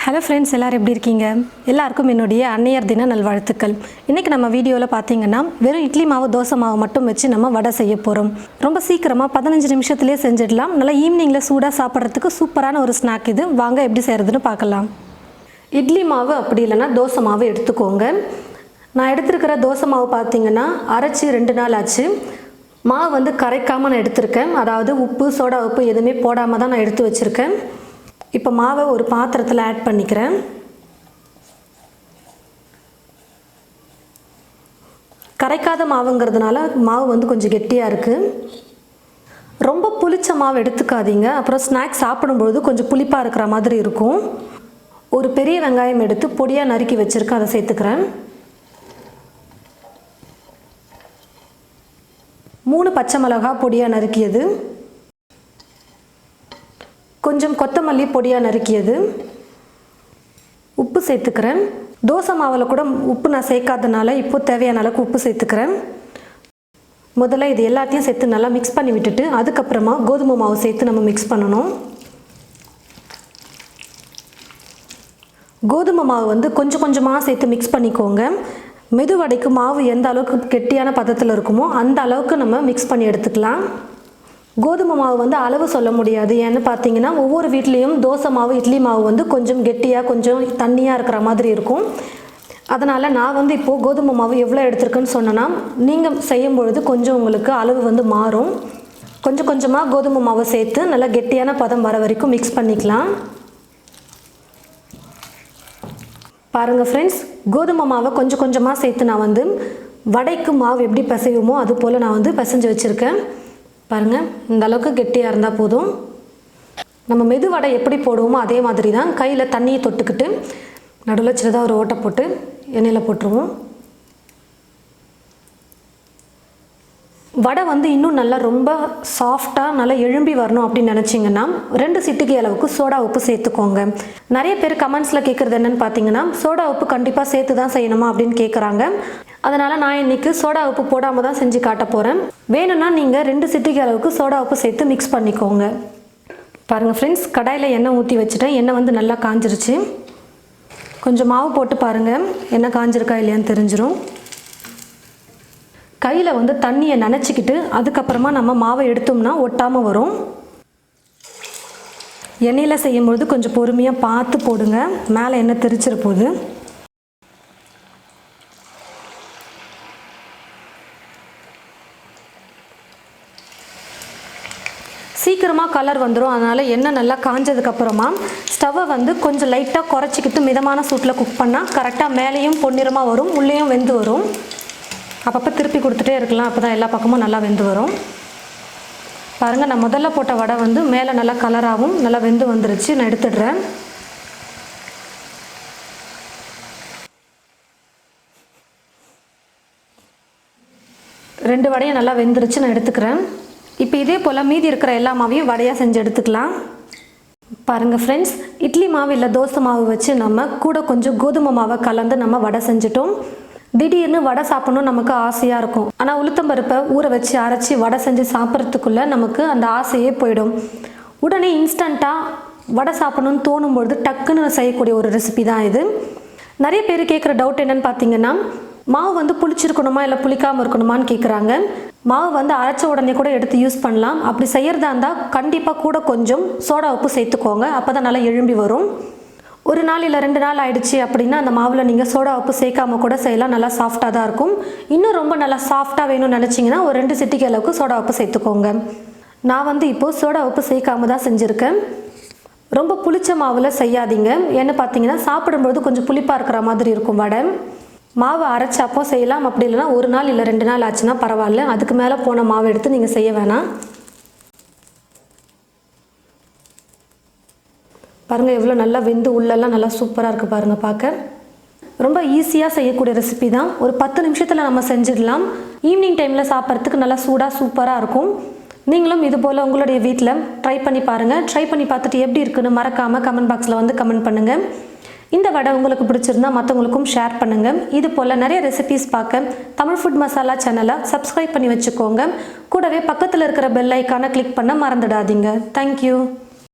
Hello friends, எல்லோரும் எப்படி இருக்கீங்க? எல்லாருக்கும் என்னுடைய அன்னையர் தின நல்வாழ்த்துக்கள். இன்றைக்கி நம்ம வீடியோவில் பார்த்தீங்கன்னா வெறும் இட்லி மாவு தோசை மாவு மட்டும் வச்சு நம்ம வடை செய்ய போகிறோம். ரொம்ப சீக்கிரமாக 15 நிமிஷத்துலேயே செஞ்சிடலாம். நல்லா ஈவினிங்கில் சூடாக சாப்பிட்றதுக்கு சூப்பரான ஒரு ஸ்நாக் இது. வாங்க எப்படி செய்கிறதுன்னு பார்க்கலாம். இட்லி மாவு அப்படி இல்லைன்னா தோசை மாவு எடுத்துக்கோங்க. நான் எடுத்துருக்கிற தோசை மாவு பார்த்திங்கன்னா அரைச்சி 2 நாள் ஆச்சு. மாவு வந்து கரைக்காமல் நான் எடுத்திருக்கேன். அதாவது உப்பு சோடா உப்பு எதுவுமே போடாமல் தான் நான் எடுத்து வச்சுருக்கேன். இப்போ மாவை ஒரு பாத்திரத்தில் ஆட் பண்ணிக்கிறேன். கரைக்காத மாவுங்கிறதுனால மாவு வந்து கொஞ்சம் கெட்டியாக இருக்குது. ரொம்ப புளிச்ச மாவு எடுத்துக்காதீங்க, அப்புறம் ஸ்நாக்ஸ் சாப்பிடும்பொழுது கொஞ்சம் புளிப்பாக இருக்கிற மாதிரி இருக்கும். ஒரு பெரிய வெங்காயம் எடுத்து பொடியாக நறுக்கி வச்சுருக்கேன், அதை சேர்த்துக்கிறேன். 3 பச்சை மிளகாய் பொடியாக நறுக்கியது, கொஞ்சம் கொத்தமல்லி பொடியாக நறுக்கியது, உப்பு சேர்த்துக்கிறேன். தோசை மாவில் கூட உப்பு நான் சேர்க்காதனால இப்போ தேவையான அளவுக்கு உப்பு சேர்த்துக்கிறேன். முதல்ல இது எல்லாத்தையும் சேர்த்து நல்லா மிக்ஸ் பண்ணி விட்டுட்டு அதுக்கப்புறமா கோதுமை மாவு சேர்த்து நம்ம மிக்ஸ் பண்ணணும். கோதுமை மாவு வந்து கொஞ்சம் கொஞ்சமாக சேர்த்து மிக்ஸ் பண்ணிக்கோங்க. மெதுவடைக்கு மாவு எந்த அளவுக்கு கெட்டியான பதத்தில் இருக்குமோ அந்த அளவுக்கு நம்ம மிக்ஸ் பண்ணி எடுத்துக்கலாம். கோதுமை மாவு வந்து அளவு சொல்ல முடியாது. ஏன்னு பார்த்தீங்கன்னா ஒவ்வொரு வீட்லேயும் தோசை மாவு இட்லி மாவு வந்து கொஞ்சம் கெட்டியாக கொஞ்சம் தண்ணியாக இருக்கிற மாதிரி இருக்கும். அதனால் நான் வந்து இப்போது கோதுமை மாவு எவ்வளோ எடுத்துருக்குன்னு சொன்னேன்னா நீங்கள் செய்யும் பொழுது கொஞ்சம் உங்களுக்கு அளவு வந்து மாறும். கொஞ்சம் கொஞ்சமாக கோதுமை மாவை சேர்த்து நல்லா கெட்டியான பதம் வர வரைக்கும் மிக்ஸ் பண்ணிக்கலாம். பாருங்கள் ஃப்ரெண்ட்ஸ், கோதுமை மாவை கொஞ்சம் கொஞ்சமாக சேர்த்து நான் வந்து வடைக்கு மாவு எப்படி பிசையுமோ அது போல் நான் வந்து பிசைஞ்சு வச்சுருக்கேன். பாருங்கள், இந்த அளவுக்கு கெட்டியாக இருந்தால் போதும். நம்ம மெது வடை எப்படி போடுவோமோ அதே மாதிரி தான் கையில் தண்ணியை தொட்டுக்கிட்டு நடுவில் சின்னதாக ஒரு ஓட்டை போட்டு எண்ணெயில் போட்டுருவோம். வடை வந்து இன்னும் நல்லா ரொம்ப சாஃப்டாக நல்லா எழும்பி வரணும் அப்படின்னு நினச்சிங்கன்னா 2 சிட்டிகை அளவுக்கு சோடா உப்பு சேர்த்துக்கோங்க. நிறைய பேர் கமெண்ட்ஸில் கேட்குறது என்னென்னு பார்த்தீங்கன்னா சோடா உப்பு கண்டிப்பாக சேர்த்து தான் செய்யணுமா அப்படின்னு கேட்குறாங்க. அதனால் நான் இன்றைக்கி சோடா உப்பு போடாமல் தான் செஞ்சு காட்ட போகிறேன். வேணும்னா நீங்கள் 2 சிட்டிகை அளவுக்கு சோடா உப்பு சேர்த்து மிக்ஸ் பண்ணிக்கோங்க. பாருங்கள் ஃப்ரெண்ட்ஸ், கடாயில் எண்ணெய் ஊற்றி வச்சுட்டேன். எண்ணெய் வந்து நல்லா காஞ்சிருச்சு. கொஞ்சம் மாவு போட்டு பாருங்கள், எண்ணெய் காஞ்சிருக்கா இல்லையான்னு தெரிஞ்சிடும். கையில் வந்து தண்ணியை நனைச்சிக்கிட்டு அதுக்கப்புறமா நம்ம மாவை எடுத்தோம்னா ஒட்டாமல் வரும். எண்ணெயில் செய்யும்பொழுது கொஞ்சம் பொறுமையாக பார்த்து போடுங்க, மேலே எண்ணெய் தெரிச்சிட போகுது. சீக்கிரமாக கலர் வந்துடும். அதனால் எண்ணெய் நல்லா காஞ்சதுக்கப்புறமா ஸ்டவ்வை வந்து கொஞ்சம் லைட்டாக குறைச்சிக்கிட்டு மிதமான சூட்டில் குக் பண்ணால் கரெக்டாக மேலேயும் பொன்னிறமாக வரும், உள்ளேயும் வெந்து வரும். அப்பப்போ திருப்பி கொடுத்துட்டே இருக்கலாம், அப்போ தான் எல்லா பக்கமும் நல்லா வெந்து வரும். பாருங்கள், நான் முதல்ல போட்ட வடை வந்து மேலே நல்லா கலராகவும் நல்லா வெந்து வந்துருச்சு. நான் எடுத்துடுறேன். ரெண்டு வடையும் நல்லா வெந்துருச்சு, நான் எடுத்துக்கிறேன். இப்போ இதே போல் மீதி இருக்கிற எல்லா மாவையும் வடையாக செஞ்சு எடுத்துக்கலாம். பாருங்கள் ஃப்ரெண்ட்ஸ், இட்லி மாவு இல்லை தோசை மாவு வச்சு நம்ம கூட கொஞ்சம் கோதுமை மாவை கலந்து நம்ம வடை செஞ்சிட்டோம். திடீர்னு வடை சாப்பிடணும் நமக்கு ஆசையாக இருக்கும். ஆனால் உளுத்தம்பருப்பை ஊற வச்சு அரைச்சி வடை செஞ்சு சாப்பிட்றதுக்குள்ளே நமக்கு அந்த ஆசையே போயிடும். உடனே இன்ஸ்டண்ட்டாக வடை சாப்பிடணும்னு தோணும்பொழுது டக்குன்னு செய்யக்கூடிய ஒரு ரெசிபி தான் இது. நிறைய பேர் கேட்குற டவுட் என்னென்னு பார்த்தீங்கன்னா மாவு வந்து புளிச்சிருக்கணுமா இல்லை புளிக்காமல் இருக்கணுமான்னு கேட்குறாங்க. மாவு வந்து அரைச்ச உடனே கூட எடுத்து யூஸ் பண்ணலாம். அப்படி செய்கிறதா இருந்தால் கண்டிப்பாக கூட கொஞ்சம் சோடா உப்பு சேர்த்துக்கோங்க, அப்போ தான் நல்லா எழும்பி வரும். ஒரு நாள் இல்லை 2 நாள் ஆயிடுச்சு அப்படின்னா அந்த மாவில் நீங்கள் சோடா உப்பு சேர்க்காம கூட செய்யலாம், நல்லா சாஃப்டாக தான் இருக்கும். இன்னும் ரொம்ப நல்லா சாஃப்டாக வேணும்னு நினச்சிங்கன்னா ஒரு 2 சிட்டிகை அளவுக்கு சோடா உப்பு சேர்த்துக்கோங்க. நான் வந்து இப்போது சோடா உப்பு சேர்க்காம தான் செஞ்சுருக்கேன். ரொம்ப புளிச்ச மாவில் செய்யாதீங்க. ஏன்னு பார்த்தீங்கன்னா சாப்பிடும்போது கொஞ்சம் புளிப்பாக இருக்கிற மாதிரி இருக்கும் வடை. மாவு அரைச்சப்போ செய்யலாம், அப்படி இல்லைனா ஒரு நாள் இல்லை 2 நாள் ஆச்சுன்னா பரவாயில்ல. அதுக்கு மேலே போன மாவு எடுத்து நீங்கள் செய்ய வேணாம். பாருங்கள், எவ்வளோ நல்லா வெந்து உள்ளெல்லாம் நல்லா சூப்பராக இருக்குது பாருங்கள். பார்க்க ரொம்ப ஈஸியாக செய்யக்கூடிய ரெசிபி தான். ஒரு 10 நிமிஷத்தில் நம்ம செஞ்சிடலாம். ஈவினிங் டைமில் சாப்பிட்றதுக்கு நல்லா சூடாக சூப்பராக இருக்கும். நீங்களும் இது போல் உங்களுடைய வீட்டில் ட்ரை பண்ணி பாருங்கள். ட்ரை பண்ணி பார்த்துட்டு எப்படி இருக்குன்னு மறக்காமல் கமெண்ட் பாக்ஸில் வந்து கமெண்ட் பண்ணுங்கள். இந்த வடை உங்களுக்கு பிடிச்சிருந்தா மற்றவங்களுக்கும் ஷேர் பண்ணுங்கள். இது போல் நிறைய ரெசிபீஸ் பார்க்க தமிழ் ஃபுட் மசாலா சேனலை சப்ஸ்கிரைப் பண்ணி வச்சுக்கோங்க. கூடவே பக்கத்தில் இருக்கிற பெல் ஐக்கானை கிளிக் பண்ண மறந்துடாதீங்க. தேங்க்யூ.